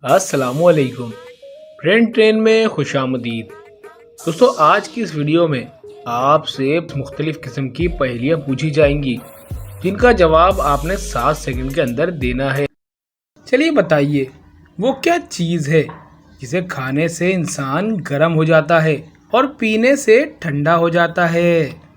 अस्सलामुअलैकुम। Friend train में खुशामदीद। दोस्तों, आज की इस वीडियो में आपसे मुख्तलिफ किस्म की पहेलियाँ पूछी जाएंगी जिनका जवाब आपने 7 सेकंड के अंदर देना है। चलिए बताइए, वो क्या चीज़ है जिसे खाने से इंसान गर्म हो जाता है और पीने से ठंडा हो जाता है।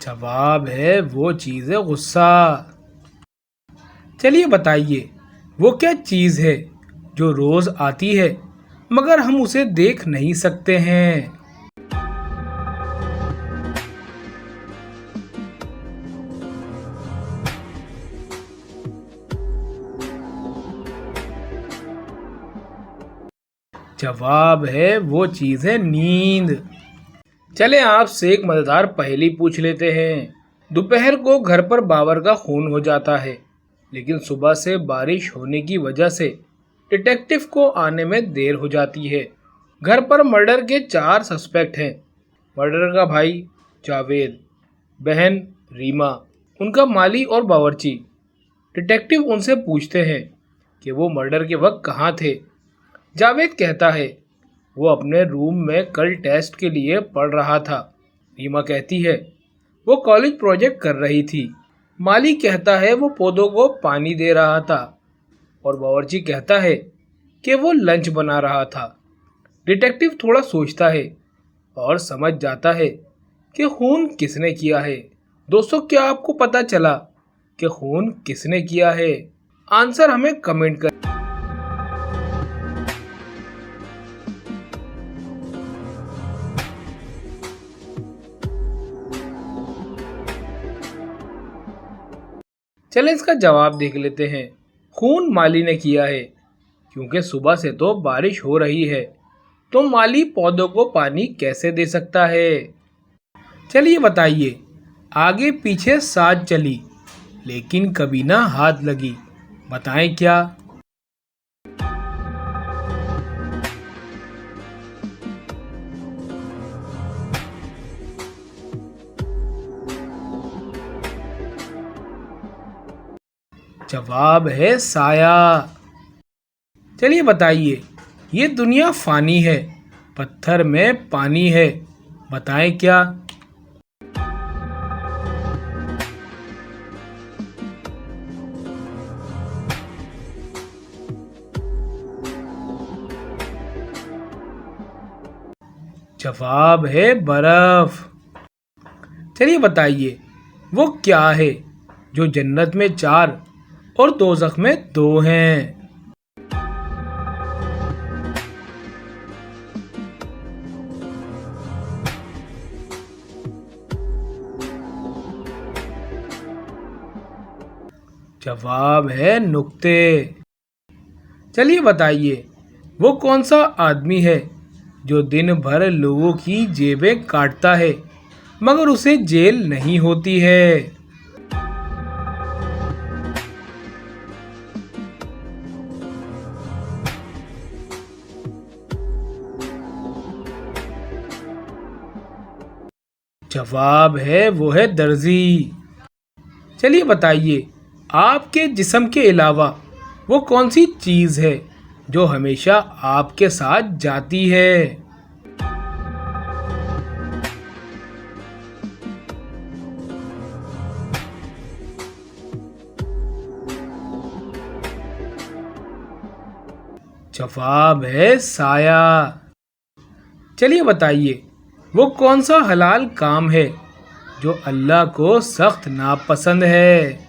जवाब है वो चीज़ है गुस्सा। चलिए बताइए, वो क्या चीज़ है जो रोज़ आती है मगर हम उसे देख नहीं सकते हैं। जवाब है वो चीज़ है नींद। चले आपसे एक मज़ेदार पहेली पूछ लेते हैं। दोपहर को घर पर बाबर का खून हो जाता है, लेकिन सुबह से बारिश होने की वजह से डिटेक्टिव को आने में देर हो जाती है। घर पर मर्डर के 4 सस्पेक्ट हैं। मर्डर का भाई जावेद, बहन रीमा, उनका माली और बावर्ची। डिटेक्टिव उनसे पूछते हैं कि वो मर्डर के वक्त कहाँ थे। जावेद कहता है वो अपने रूम में कल टेस्ट के लिए पढ़ रहा था। रीमा कहती है वो कॉलेज प्रोजेक्ट कर रही थी। माली कहता है वो पौधों को पानी दे रहा था। और बावर्ची कहता है कि वो लंच बना रहा था। डिटेक्टिव थोड़ा सोचता है और समझ जाता है कि खून किसने किया है। दोस्तों, क्या आपको पता चला कि खून किसने किया है? आंसर हमें कमेंट कर। चले इसका जवाब देख लेते हैं। खून माली ने किया है, क्योंकि सुबह से तो बारिश हो रही है, तो माली पौधों को पानी कैसे दे सकता है। चलिए बताइए, आगे पीछे साथ चली लेकिन कभी ना हाथ लगी, बताएं क्या। जवाब है साया। चलिए बताइए, ये दुनिया फानी है, पत्थर में पानी है, बताएं क्या। जवाब है बर्फ। चलिए बताइए, वो क्या है जो जन्नत में 4 और दोज़ख में 2 हैं। जवाब है नुक्ते। चलिए बताइए, वो कौन सा आदमी है जो दिन भर लोगों की जेबें काटता है मगर उसे जेल नहीं होती है। जवाब है वो है दर्जी। चलिए बताइए, आपके जिस्म के अलावा वो कौन सी चीज़ है जो हमेशा आपके साथ जाती है। जवाब है साया। चलिए बताइए, वो कौन सा हलाल काम है जो अल्लाह को सख्त नापसंद है।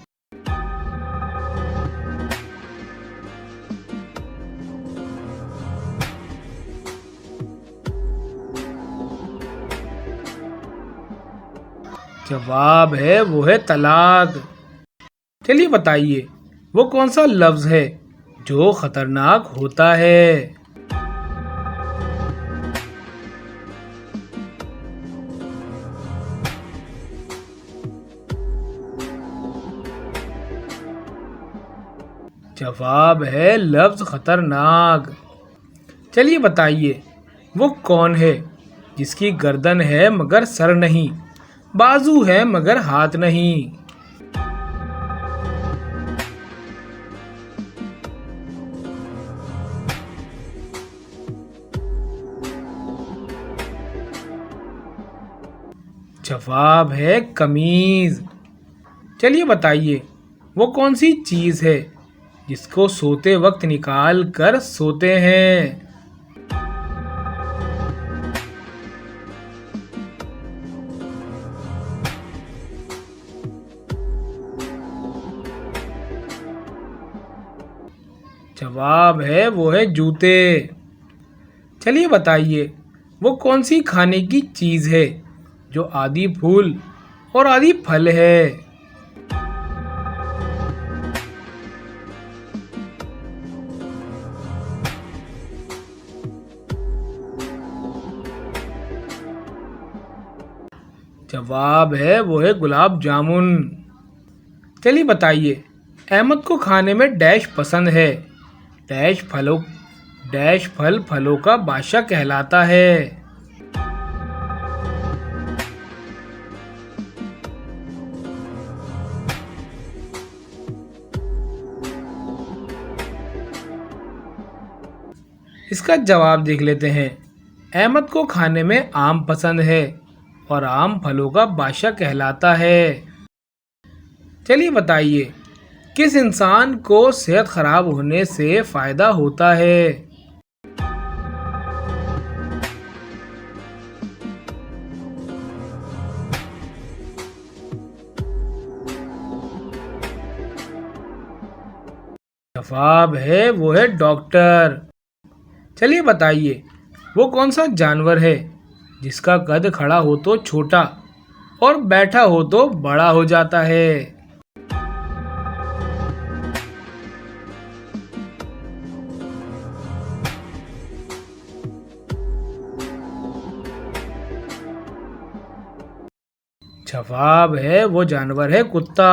जवाब है वो है तलाक। चलिए बताइए, वो कौन सा लफ्ज़ है जो खतरनाक होता है। जवाब है लफ्ज़ खतरनाक। चलिए बताइए, वो कौन है जिसकी गर्दन है मगर सर नहीं, बाजू है मगर हाथ नहीं? जवाब है कमीज। चलिए बताइए, वो कौन सी चीज है जिसको सोते वक्त निकाल कर सोते हैं? जवाब है वो है जूते। चलिए बताइए, वो कौन सी खाने की चीज है जो आधी फूल और आधी फल है? जवाब है वो है गुलाब जामुन। चलिए बताइए, अहमद को खाने में डैश पसंद है, डैश फलों डैश फल फलों का बादशाह कहलाता है। इसका जवाब देख लेते हैं। अहमद को खाने में आम पसंद है और आम फलों का बादशाह कहलाता है। चलिए बताइए, किस इंसान को सेहत खराब होने से फायदा होता है? जवाब है वो है डॉक्टर। चलिए बताइए, वो कौन सा जानवर है जिसका कद खड़ा हो तो छोटा और बैठा हो तो बड़ा हो जाता है? जवाब है वो जानवर है कुत्ता।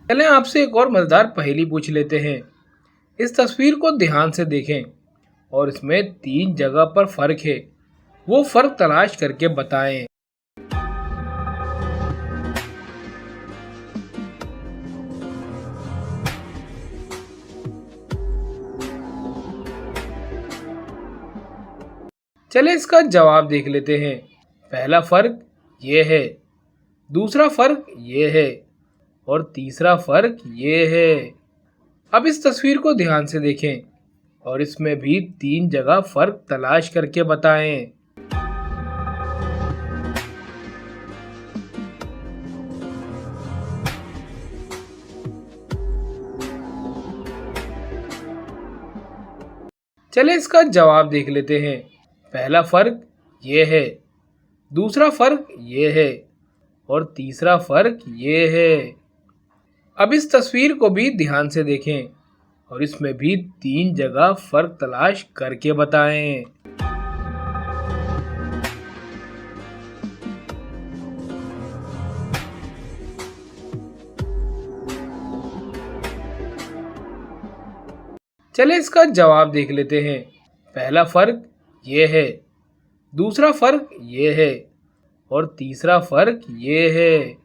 चलें आपसे एक और मजेदार पहेली पूछ लेते हैं। इस तस्वीर को ध्यान से देखें और इसमें 3 जगह पर फर्क है, वो फर्क तलाश करके बताएं। चले इसका जवाब देख लेते हैं। पहला फर्क ये है, दूसरा फर्क ये है और तीसरा फर्क ये है। अब इस तस्वीर को ध्यान से देखें और इसमें भी 3 जगह फर्क तलाश करके बताएं। चले इसका जवाब देख लेते हैं। पहला फर्क ये है, दूसरा फर्क ये है और तीसरा फर्क ये है। अब इस तस्वीर को भी ध्यान से देखें और इसमें भी 3 जगह फर्क तलाश करके बताएं। चले इसका जवाब देख लेते हैं। पहला फर्क ये है, दूसरा फर्क ये है और तीसरा फर्क ये है।